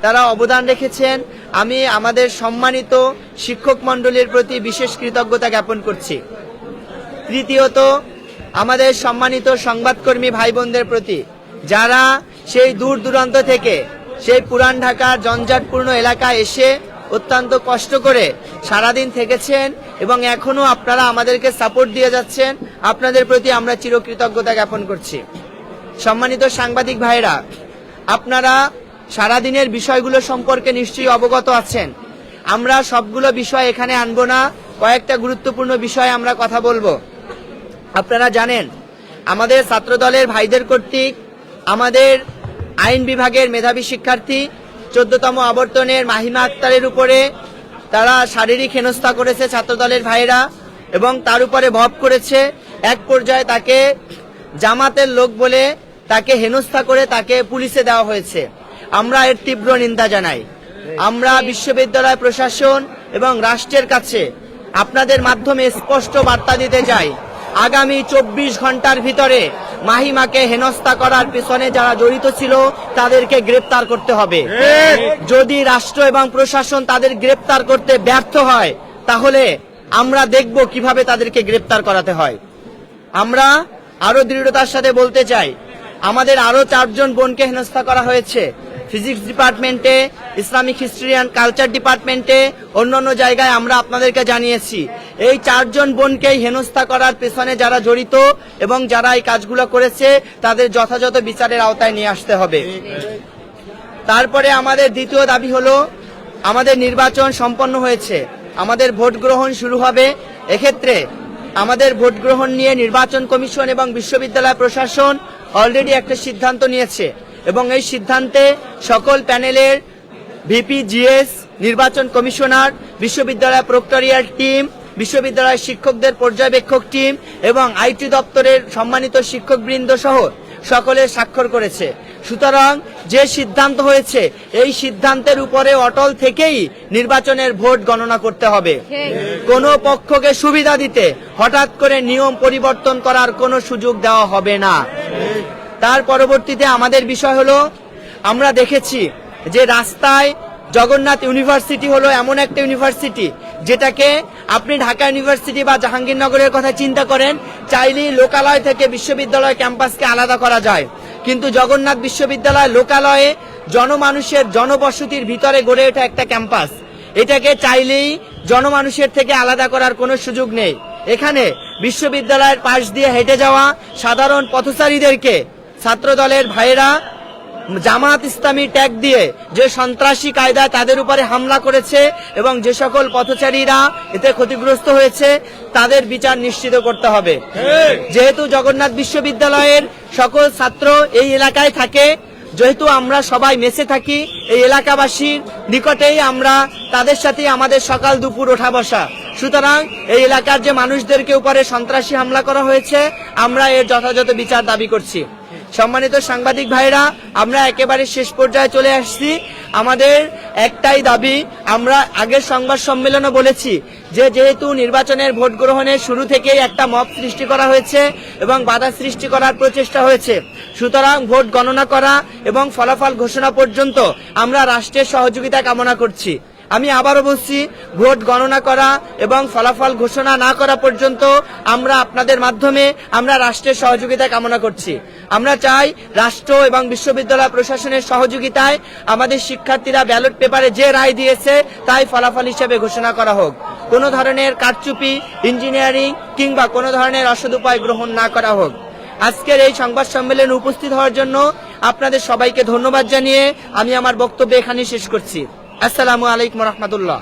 তারা অবদান রেখেছেন। আমি আমাদের সম্মানিত শিক্ষক মণ্ডলীর প্রতি বিশেষ কৃতজ্ঞতা জ্ঞাপন করছি। তৃতীয়ত, আমাদের সম্মানিত সংবাদকর্মী ভাই বোনদের প্রতি, যারা সেই দূর দূরান্ত থেকে সেই পুরান ঢাকার জঞ্জাটপূর্ণ এলাকায় এসে অত্যন্ত কষ্ট করে সারাদিন থেকেছেন এবং এখনো আপনারা আমাদেরকে সাপোর্ট দিয়ে যাচ্ছেন, আপনাদের প্রতি আমরা চিরকৃতজ্ঞতা জ্ঞাপন করছি। সম্মানিত সাংবাদিক ভাইরা, আপনারা সারাদিনের বিষয়গুলো সম্পর্কে নিশ্চয়ই অবগত আছেন। আমরা সবগুলো বিষয় এখানে আনবো না, কয়েকটা গুরুত্বপূর্ণ বিষয়ে আমরা কথা বলবো। আপনারা জানেন, আমাদের ছাত্রদলের ভাইদের কর্তৃক আমাদের আইন বিভাগের মেধাবী শিক্ষার্থী 14তম আবর্তনের মাহিমা আক্তারের উপরে তারা শারীরিক হেনস্থা করেছে ছাত্রদলের ভাইরা, এবং তার উপরে ভব করেছে। এক পর্যায়ে তাকে জামাতের লোক বলে তাকে হেনস্থা করে তাকে পুলিশে দেওয়া হয়েছে। আমরা এর তীব্র নিন্দা জানাই। আমরা বিশ্ববিদ্যালয় প্রশাসন এবং রাষ্ট্রের কাছে আপনাদের মাধ্যমে স্পষ্ট বার্তা দিতে চাই, আগামী 24 ঘন্টার ভিতরে মাহিমাকে হেনস্থা করার পেছনে যারা জড়িত ছিল তাদেরকে গ্রেপ্তার করতে হবে। যদি রাষ্ট্র এবং প্রশাসন তাদের গ্রেপ্তার করতে ব্যর্থ হয়, তাহলে আমরা দেখব কিভাবে তাদেরকে গ্রেপ্তার করাতে হয়। আমরা আরো দৃঢ়তার সাথে বলতে চাই, আমাদের আরো 4 জন বোনকে হেনস্থা করা হয়েছে। ফিজিক্স ডিপার্টমেন্টে, ইসলামিক হিস্ট্রি অ্যান্ড কালচার ডিপার্টমেন্টে, অন্যান্য জায়গায় আমরা আপনাদেরকে জানিয়েছি। এই 4 জন বোনকে হেনস্থা করার পেছনে যারা জড়িত এবং যারা এই কাজগুলো করেছে তাদের যথাযথ বিচারের আওতায় নিয়ে আসতে হবে। তারপরে আমাদের দ্বিতীয় দাবি হলো, আমাদের নির্বাচন সম্পন্ন হয়েছে, আমাদের ভোট গ্রহণ শুরু হবে। এক্ষেত্রে আমাদের ভোট গ্রহণ নিয়ে নির্বাচন কমিশন এবং বিশ্ববিদ্যালয় প্রশাসন অলরেডি একটা সিদ্ধান্ত নিয়েছে এবং এই সিদ্ধান্তে সকল প্যানেলের ভিপি, জিএস, নির্বাচন কমিশনার, বিশ্ববিদ্যালয় প্রক্টরিয়াল টিম, বিশ্ববিদ্যালয়ের শিক্ষকদের পর্যবেক্ষক টিম এবং আইটি দপ্তরের সম্মানিত শিক্ষকবৃন্দ সহ সকলে স্বাক্ষর করেছে। সুতরাং যে সিদ্ধান্ত হয়েছে এই সিদ্ধান্তের উপরে অটল থেকেই নির্বাচনের ভোট গণনা করতে হবে। কোনো পক্ষকে সুবিধা দিতে হঠাৎ করে নিয়ম পরিবর্তন করার কোনো সুযোগ দেওয়া হবে না। তার পরবর্তীতে আমাদের বিষয় হলো, আমরা দেখেছি যে রাস্তায় জগন্নাথ ইউনিভার্সিটি হলো এমন একটা ইউনিভার্সিটি যেটাকে আপনি ঢাকা ইউনিভার্সিটি বা জাহাঙ্গীরনগরের কথা চিন্তা করেন, চাইলেই লোকালয় থেকে বিশ্ববিদ্যালয় ক্যাম্পাসকে আলাদা করা যায়, কিন্তু জগন্নাথ বিশ্ববিদ্যালয় লোকালয়ে জনমানুষের জনবসতির ভিতরে গড়ে ওঠা একটা ক্যাম্পাস। এটাকে চাইলেই জনমানুষের থেকে আলাদা করার কোনো সুযোগ নেই। এখানে বিশ্ববিদ্যালয়ের পাশ দিয়ে হেঁটে যাওয়া সাধারণ পথচারীদেরকে ছাত্রদলের ভাইয়েরা জামাত ইসলামী ট্যাগ দিয়ে যে সন্ত্রাসী কায়দায় তাদের উপরে হামলা করেছে এবং যে সকল পথচারীরা এতে ক্ষতিগ্রস্ত হয়েছে তাদের বিচার নিশ্চিত করতে হবে। যেহেতু জগন্নাথ বিশ্ববিদ্যালয়ের সকল ছাত্র এই এলাকায় থাকে, যেহেতু আমরা সবাই মেসে থাকি, এই এলাকাবাসীর নিকটেই আমরা তাদের সাথে আমাদের সকাল দুপুর ওঠা বসা, সুতরাং এই এলাকার যে মানুষদেরকে উপরে সন্ত্রাসী হামলা করা হয়েছে আমরা এর যথাযথ বিচার দাবি করছি। সম্মানিত সাংবাদিক ভাইরা, আমরা একেবারে শেষ পর্যায়ে চলে আসছি। আমাদের একটাই দাবি, আমরা আগের সংবাদ সম্মেলনে বলেছি যে যেহেতু নির্বাচনের ভোট গ্রহণের শুরু থেকেই একটা মব সৃষ্টি করা হয়েছে এবং বাধা সৃষ্টি করার প্রচেষ্টা হয়েছে, সুতরাং ভোট গণনা করা এবং ফলাফল ঘোষণা পর্যন্ত আমরা রাষ্ট্রের সহযোগিতা কামনা করছি। আমি আবারও বলছি, ভোট গণনা করা এবং ফলাফল ঘোষণা না করা পর্যন্ত আমরা আপনাদের মাধ্যমে আমরা রাষ্ট্রের সহযোগিতা কামনা করছি। আমরা চাই রাষ্ট্র এবং বিশ্ববিদ্যালয় প্রশাসনের সহযোগিতায় আমাদের শিক্ষার্থীরা ব্যালট পেপারে যে রায় দিয়েছে তাই ফলাফল হিসেবে ঘোষণা করা হোক। কোনো ধরনের কারচুপি, ইঞ্জিনিয়ারিং কিংবা কোনো ধরনের অসদুপায় গ্রহণ না করা হোক। আজকের এই সংবাদ সম্মেলনে উপস্থিত হওয়ার জন্য আপনাদের সবাইকে ধন্যবাদ জানিয়ে আমি আমার বক্তব্য এখানে শেষ করছি। আসসালামু আলাইকুম রহমতুল্লাহ।